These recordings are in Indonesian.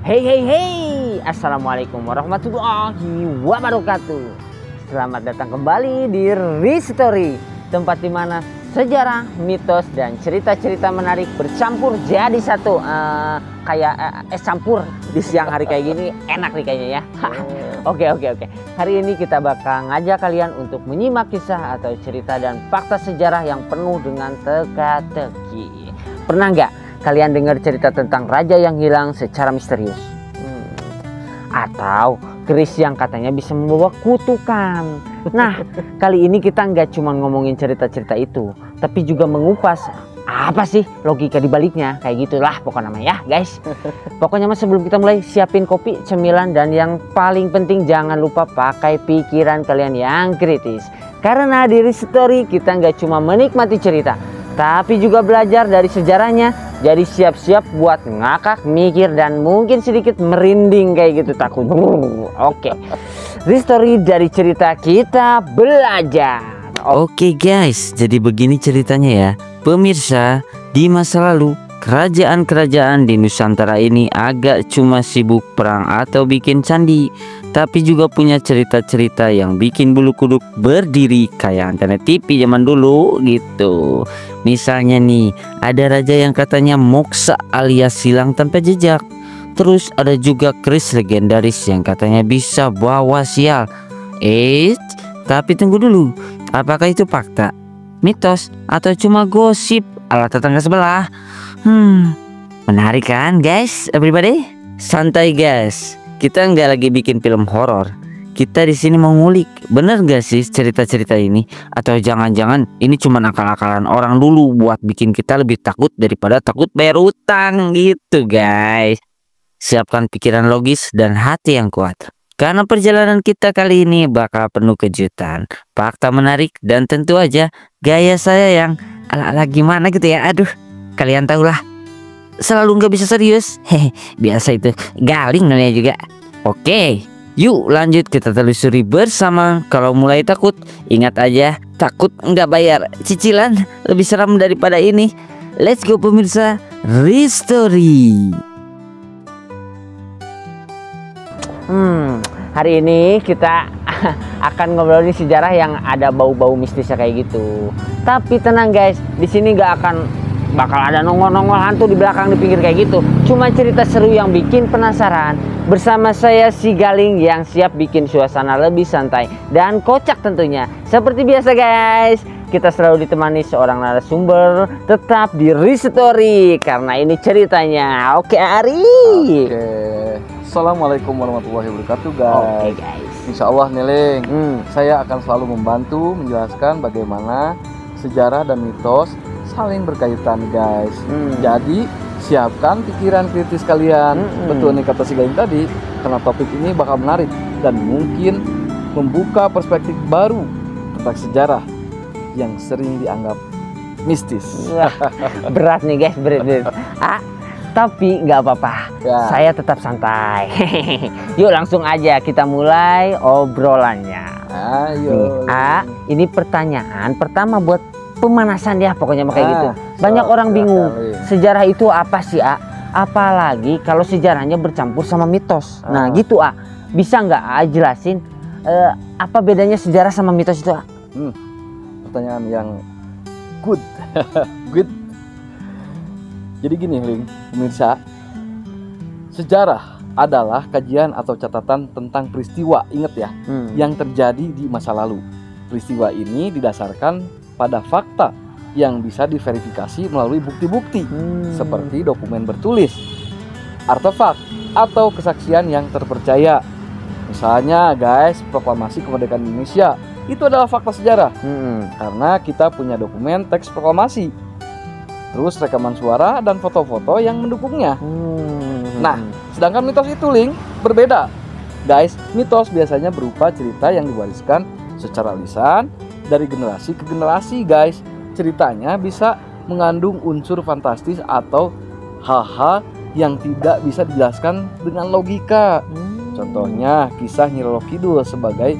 Hey hey hey, Assalamualaikum warahmatullahi wabarakatuh. Selamat datang kembali di Ristory, tempat dimana sejarah, mitos, dan cerita-cerita menarik bercampur jadi satu. Kayak es campur di siang hari kayak gini, enak nih kayaknya ya. Oke. Hari ini kita bakal ngajak kalian untuk menyimak kisah atau cerita dan fakta sejarah yang penuh dengan teka-teki. Pernah nggak kalian dengar cerita tentang raja yang hilang secara misterius? Atau keris yang katanya bisa membawa kutukan? Nah, kali ini kita nggak cuma ngomongin cerita-cerita itu, tapi juga mengupas apa sih logika di baliknya. Kayak gitulah pokoknya ya guys. Pokoknya mas, sebelum kita mulai, siapin kopi, cemilan, dan yang paling penting jangan lupa pakai pikiran kalian yang kritis. Karena di Ristory kita nggak cuma menikmati cerita, tapi juga belajar dari sejarahnya. Jadi siap-siap buat ngakak, mikir, dan mungkin sedikit merinding kayak gitu, takut. Oke. Ristory, dari cerita kita belajar. Oke guys, jadi begini ceritanya ya. Pemirsa, di masa lalu kerajaan-kerajaan di Nusantara ini agak cuma sibuk perang atau bikin candi, tapi juga punya cerita-cerita yang bikin bulu kuduk berdiri kayak antena TV zaman dulu gitu. Misalnya nih, ada raja yang katanya moksa alias hilang tanpa jejak. Terus ada juga keris legendaris yang katanya bisa bawa sial. Tapi tunggu dulu, apakah itu fakta, mitos, atau cuma gosip ala tetangga sebelah? Menarik kan guys, everybody? Santai guys, kita nggak lagi bikin film horor. Kita di sini mau ngulik, bener gak sih cerita-cerita ini? Atau jangan-jangan ini cuma akal-akalan orang dulu buat bikin kita lebih takut daripada takut bayar utang gitu guys. Siapkan pikiran logis dan hati yang kuat, karena perjalanan kita kali ini bakal penuh kejutan, fakta menarik, dan tentu aja gaya saya yang ala-ala gimana gitu ya. Aduh, kalian tahulah, selalu nggak bisa serius. Biasa itu, galing namanya juga. Oke, yuk lanjut kita telusuri bersama. Kalau mulai takut, ingat aja, takut nggak bayar cicilan lebih seram daripada ini. Let's go pemirsa, Ristory. Hari ini kita akan ngobrolin sejarah yang ada bau-bau mistisnya kayak gitu. Tapi tenang guys, di sini nggak akan bakal ada nongol-nongol hantu di belakang, di pinggir kayak gitu. Cuma cerita seru yang bikin penasaran. Bersama saya si Galing yang siap bikin suasana lebih santai dan kocak tentunya. Seperti biasa guys, kita selalu ditemani seorang narasumber tetap di Ristory karena ini ceritanya. Oke Ari. Oke. Assalamualaikum warahmatullahi wabarakatuh guys. Oke guys. Insya Allah Niling, saya akan selalu membantu menjelaskan bagaimana sejarah dan mitos saling berkaitan guys. Jadi siapkan pikiran kritis kalian. Betul nih kata si Galing tadi, karena topik ini bakal menarik dan mungkin membuka perspektif baru tentang sejarah yang sering dianggap mistis. Berat nih guys, berat. Tapi nggak apa-apa, ya. Saya tetap santai. Yuk langsung aja kita mulai obrolannya. Ayo. Ini pertanyaan pertama buat pemanasan ya, pokoknya kayak gitu. Banyak orang bingung, sejarah itu apa sih apalagi kalau sejarahnya bercampur sama mitos. Nah gitu bisa nggak jelasin apa bedanya sejarah sama mitos itu Pertanyaan yang good. Good. Jadi gini Ling, pemirsa, sejarah adalah kajian atau catatan tentang peristiwa, ingat ya, yang terjadi di masa lalu. Peristiwa ini didasarkan pada fakta yang bisa diverifikasi melalui bukti-bukti seperti dokumen bertulis, artefak, atau kesaksian yang terpercaya. Misalnya guys, proklamasi kemerdekaan Indonesia itu adalah fakta sejarah karena kita punya dokumen teks proklamasi, terus rekaman suara dan foto-foto yang mendukungnya. Nah, sedangkan mitos itu Link berbeda guys. Mitos biasanya berupa cerita yang diwariskan secara lisan dari generasi ke generasi guys. Ceritanya bisa mengandung unsur fantastis atau hal-hal yang tidak bisa dijelaskan dengan logika. Contohnya kisah Nyi Roro Kidul sebagai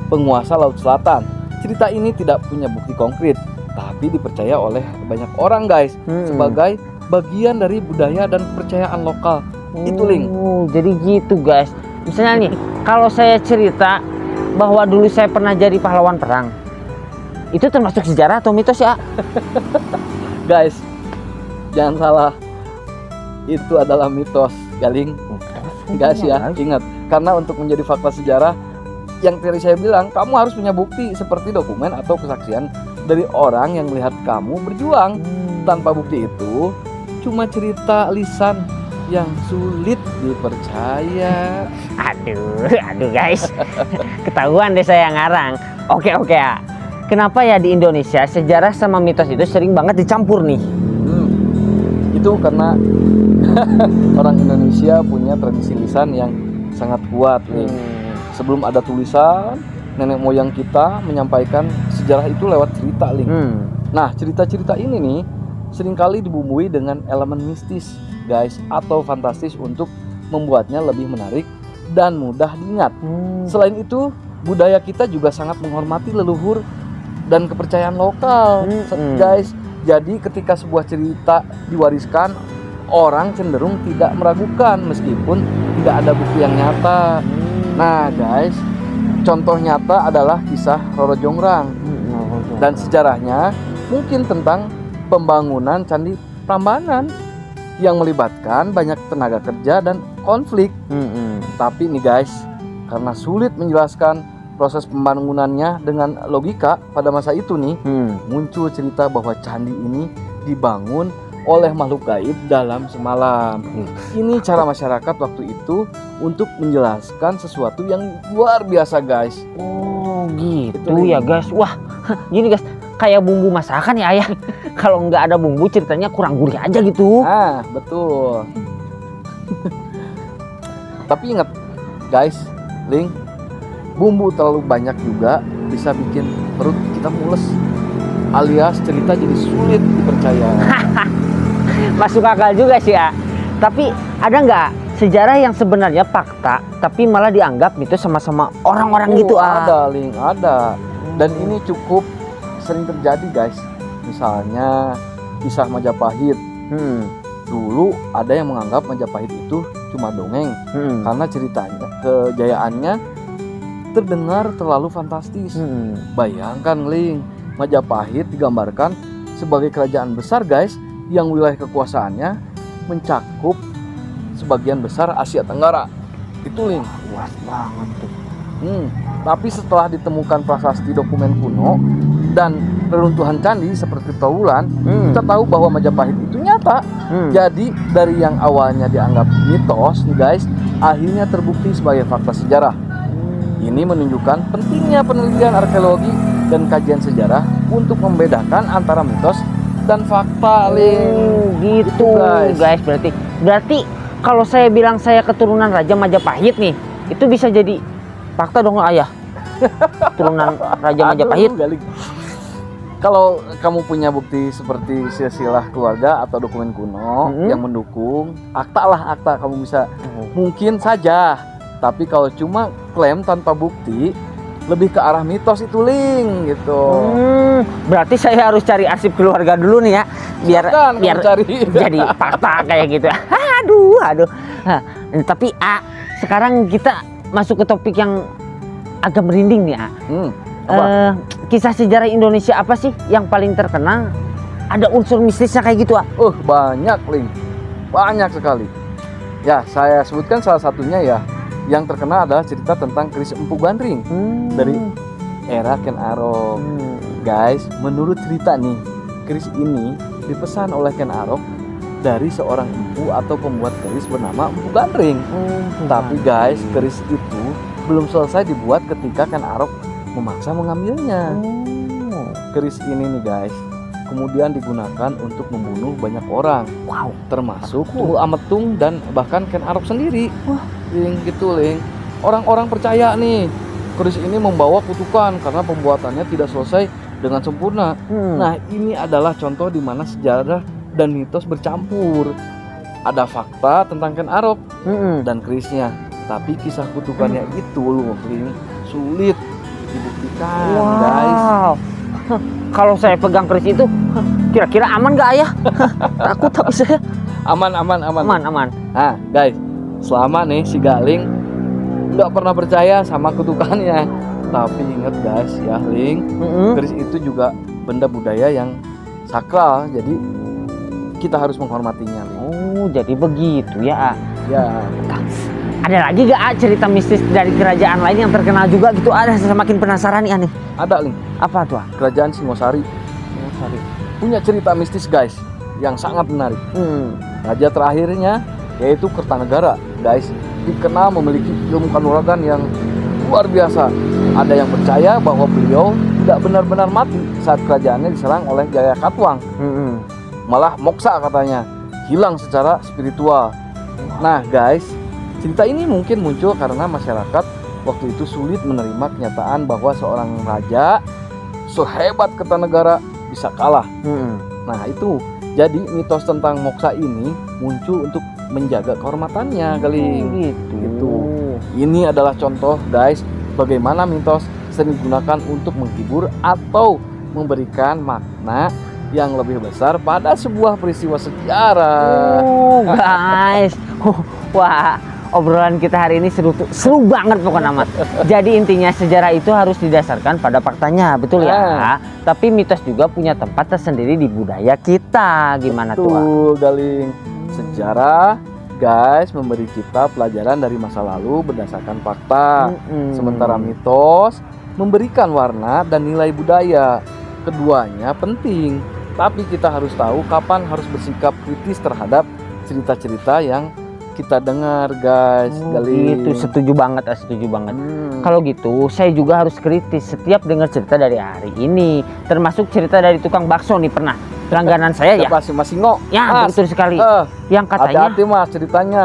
penguasa Laut Selatan. Cerita ini tidak punya bukti konkret, tapi dipercaya oleh banyak orang guys sebagai bagian dari budaya dan kepercayaan lokal. Itu Ling. Jadi gitu guys. Misalnya nih, kalau saya cerita bahwa dulu saya pernah jadi pahlawan perang, itu termasuk sejarah atau mitos ya? Guys, jangan salah, itu adalah mitos, Galing. Guys ya, ingat, karena untuk menjadi fakta sejarah, yang tadi saya bilang, kamu harus punya bukti seperti dokumen atau kesaksian dari orang yang melihat kamu berjuang. Tanpa bukti itu, cuma cerita lisan yang sulit dipercaya. Aduh guys, ketahuan deh saya ngarang. Oke ya. Kenapa ya di Indonesia sejarah sama mitos itu sering banget dicampur nih? Itu karena orang Indonesia punya tradisi lisan yang sangat kuat nih. Sebelum ada tulisan, nenek moyang kita menyampaikan sejarah itu lewat cerita, Ling. Nah, cerita-cerita ini nih seringkali dibumbui dengan elemen mistis, guys, atau fantastis untuk membuatnya lebih menarik dan mudah diingat. Selain itu, budaya kita juga sangat menghormati leluhur dan kepercayaan lokal, guys. Jadi ketika sebuah cerita diwariskan, orang cenderung tidak meragukan meskipun tidak ada bukti yang nyata. Nah guys, contoh nyata adalah kisah Roro Jonggrang dan sejarahnya mungkin tentang pembangunan Candi Prambanan yang melibatkan banyak tenaga kerja dan konflik. Tapi nih guys, karena sulit menjelaskan proses pembangunannya dengan logika pada masa itu nih, muncul cerita bahwa candi ini dibangun oleh makhluk gaib dalam semalam. Ini cara masyarakat waktu itu untuk menjelaskan sesuatu yang luar biasa, guys. Oh gitu ya guys. Wah, gini guys, kayak bumbu masakan ya ayah. Kalau nggak ada bumbu ceritanya kurang gurih aja gitu. Ah, betul. Tapi ingat guys, Ling, bumbu terlalu banyak juga bisa bikin perut kita mules, alias cerita jadi sulit dipercaya. Masuk akal juga sih ya. Tapi ada nggak sejarah yang sebenarnya fakta tapi malah dianggap mitos sama-sama orang-orang gitu? Ada, Ling, ada. Dan ini cukup sering terjadi, guys. Misalnya kisah Majapahit. Dulu ada yang menganggap Majapahit itu cuma dongeng karena ceritanya, kejayaannya terdengar terlalu fantastis. Bayangkan, Ling, Majapahit digambarkan sebagai kerajaan besar, guys, yang wilayah kekuasaannya mencakup sebagian besar Asia Tenggara. Itu, Ling. Luas banget tuh. Tapi setelah ditemukan prasasti dokumen kuno dan reruntuhan candi seperti Trowulan, kita tahu bahwa Majapahit itu nyata. Jadi dari yang awalnya dianggap mitos nih guys, akhirnya terbukti sebagai fakta sejarah. Ini menunjukkan pentingnya penelitian arkeologi dan kajian sejarah untuk membedakan antara mitos dan fakta, Ling. Gitu guys. Berarti kalau saya bilang saya keturunan Raja Majapahit nih, itu bisa jadi fakta dong ayah. Keturunan Raja Majapahit. Kalau kamu punya bukti seperti silsilah keluarga atau dokumen kuno yang mendukung, akta kamu bisa. Mungkin saja. Tapi kalau cuma klaim tanpa bukti, lebih ke arah mitos itu, Ling, gitu. Berarti saya harus cari arsip keluarga dulu nih ya, biar cari jadi fakta kayak gitu. Aduh. Nah, tapi sekarang kita masuk ke topik yang agak merinding nih, kisah sejarah Indonesia apa sih yang paling terkenal? Ada unsur mistisnya kayak gitu, banyak, Ling, banyak sekali. Ya, saya sebutkan salah satunya ya. Yang terkenal adalah cerita tentang keris Empu Gandring dari era Ken Arok. Guys, menurut cerita nih, keris ini dipesan oleh Ken Arok dari seorang empu atau pembuat keris bernama Empu Gandring. Tapi guys, keris itu belum selesai dibuat ketika Ken Arok memaksa mengambilnya. Keris ini nih guys, kemudian digunakan untuk membunuh banyak orang. Termasuk Tunggu Ametung dan bahkan Ken Arok sendiri. Ling, gitu, Ling. Orang-orang percaya nih keris ini membawa kutukan karena pembuatannya tidak selesai dengan sempurna. Nah, ini adalah contoh di mana sejarah dan mitos bercampur. Ada fakta tentang Ken Arok dan kerisnya, tapi kisah kutukannya itu loh, Ling, sulit dibuktikan, guys. Kalau saya pegang keris itu, kira-kira aman gak ayah? Takut tapi saya. Aman. Aman. Nah, guys, selama nih si Galing nggak pernah percaya sama kutukannya. Tapi ingat guys ya, Ling, keris itu juga benda budaya yang sakral, jadi kita harus menghormatinya, Ling. Oh, jadi begitu ya. Ya. Ada lagi gak cerita mistis dari kerajaan lain yang terkenal juga gitu? Ada, semakin penasaran nih aneh. Ada, Ling. Apa tuh? Kerajaan Singosari punya cerita mistis guys yang sangat menarik. Raja terakhirnya yaitu Kertanegara guys, dikenal memiliki ilmu kanuragan yang luar biasa. Ada yang percaya bahwa beliau tidak benar-benar mati saat kerajaannya diserang oleh Jayakatwang. Malah moksa katanya, hilang secara spiritual. Nah guys, cerita ini mungkin muncul karena masyarakat waktu itu sulit menerima kenyataan bahwa seorang raja sehebat Kertanegara bisa kalah. Nah itu, jadi mitos tentang moksa ini muncul untuk menjaga kehormatannya kali. Gitu. Ini adalah contoh guys, bagaimana mitos sering digunakan untuk menghibur atau memberikan makna yang lebih besar pada sebuah peristiwa sejarah. Guys, wah, obrolan kita hari ini seru banget pokoknya amat. Jadi intinya sejarah itu harus didasarkan pada faktanya, betul ya. Tapi mitos juga punya tempat tersendiri di budaya kita. Gimana tuh? Galing. Sejarah guys memberi kita pelajaran dari masa lalu berdasarkan fakta. Sementara mitos memberikan warna dan nilai budaya. Keduanya penting, tapi kita harus tahu kapan harus bersikap kritis terhadap cerita-cerita yang kita dengar guys. Gitu, setuju banget. Kalau gitu saya juga harus kritis setiap dengar cerita dari hari ini, termasuk cerita dari tukang bakso nih, pernah langganan saya ya. Mas Singo. Ya, mas, betul sekali. Yang katanya hati-hati mas ceritanya.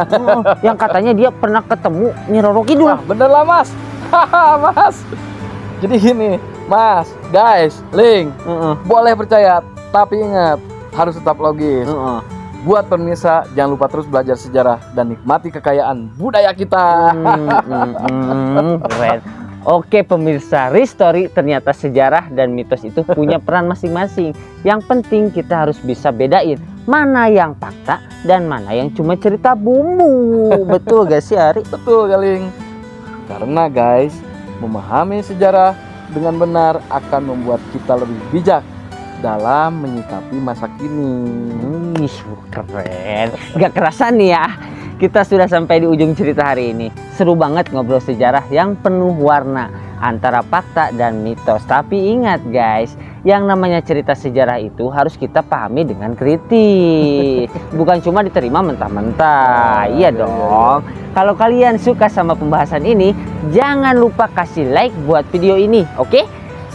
Yang katanya dia pernah ketemu Nyi Roro Kidul. Bener lah mas. Mas, jadi gini mas, guys, Ling, boleh percaya tapi ingat harus tetap logis. Buat pemirsa, jangan lupa terus belajar sejarah dan nikmati kekayaan budaya kita. Keren. Oke pemirsa, Ristory, ternyata sejarah dan mitos itu punya peran masing-masing. Yang penting kita harus bisa bedain mana yang fakta dan mana yang cuma cerita bumbu. Betul gak sih Ari? Betul Galing. Karena guys, memahami sejarah dengan benar akan membuat kita lebih bijak dalam menyikapi masa kini. Keren. Gak kerasa nih ya, kita sudah sampai di ujung cerita hari ini. Seru banget ngobrol sejarah yang penuh warna antara fakta dan mitos. Tapi ingat guys, yang namanya cerita sejarah itu harus kita pahami dengan kritis. Bukan cuma diterima mentah-mentah. Iya dong. Kalau kalian suka sama pembahasan ini, jangan lupa kasih like buat video ini, oke?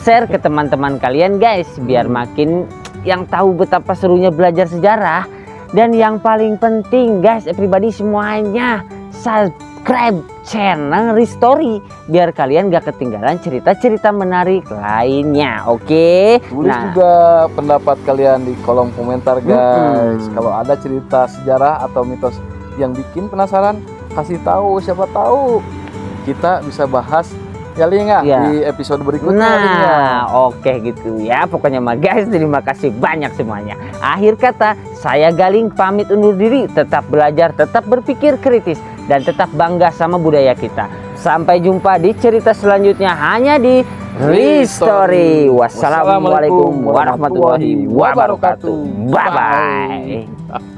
Share ke teman-teman kalian guys, biar makin yang tahu betapa serunya belajar sejarah. Dan yang paling penting guys, everybody semuanya subscribe channel Ristory biar kalian gak ketinggalan cerita-cerita menarik lainnya, oke? Tulis juga pendapat kalian di kolom komentar guys. Kalau ada cerita sejarah atau mitos yang bikin penasaran, kasih tahu, siapa tahu kita bisa bahas ya Ling ya, di episode berikutnya. Nah, oke gitu ya. Pokoknya mah guys, terima kasih banyak semuanya. Akhir kata, saya Galing pamit undur diri. Tetap belajar, tetap berpikir kritis, dan tetap bangga sama budaya kita. Sampai jumpa di cerita selanjutnya hanya di Ristory. Wassalamualaikum warahmatullahi wabarakatuh. Bye bye.